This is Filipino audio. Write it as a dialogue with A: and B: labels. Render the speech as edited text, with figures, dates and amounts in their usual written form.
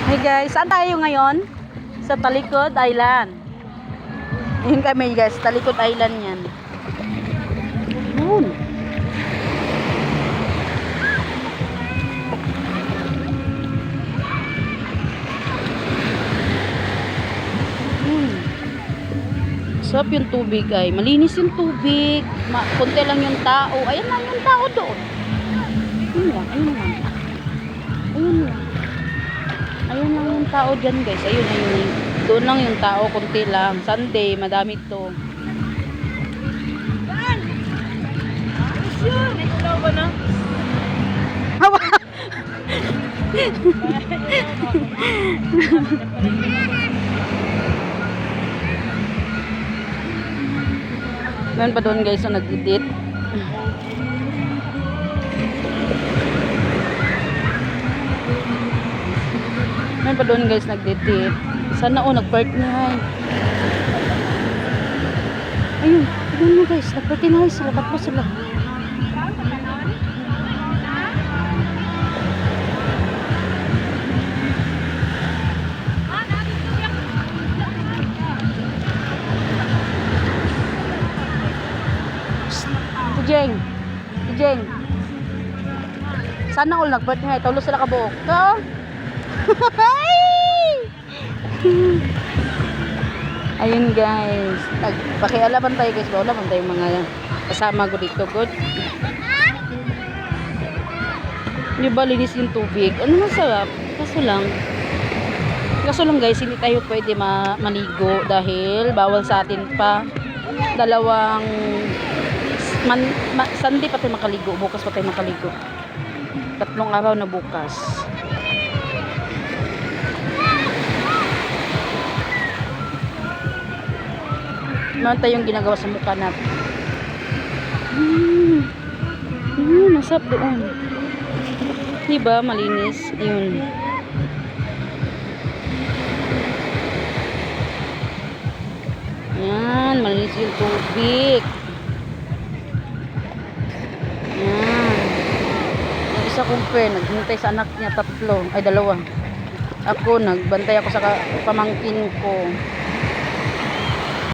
A: Hey guys, saan tayo ngayon? Sa Talikod Island. Yun kami guys, Talikod Island yan. Yun. Sarap yung tubig ay. Malinis yung tubig. Kunti lang yung tao. Ayan lang yung tao doon. Ayun lang, ayun lang. Ayun lang. Ayun lang yung tao dyan guys. Ayun, ayun. Doon lang yung tao, kunti lang. Sunday, madami to.
B: May ulaw ba na?
A: Hawa! Meron pa doon guys na nag-edit. Meron pa doon guys nag-edit. Sana nag-partner. Ayun, tignan mo guys, nag-partner sila. Tatlo sila. Jeng. Jeng. Sana all nag-partner. Tawlo sila kabuok. Ito. Ayun guys. Pakialaman tayo guys. Pakialaman tayo mga kasama ko dito. Good. Hindi ba linis yung tubig? Ano masarap? Kaso lang guys, hindi tayo pwede maligo dahil bawal sa atin pa. Dalawang Sunday pa tayo makaligo, bukas pa tayo makaligo. 3 araw na bukas. Meron tayong ginagawa sa mukha natin. Masarap doon. Diba, malinis. Ayun. Yan, malinis yung tubig. Isa kong friend, naghintay sa anak niya 3, ay 2. Ako, nagbantay ako sa pamangkin ko.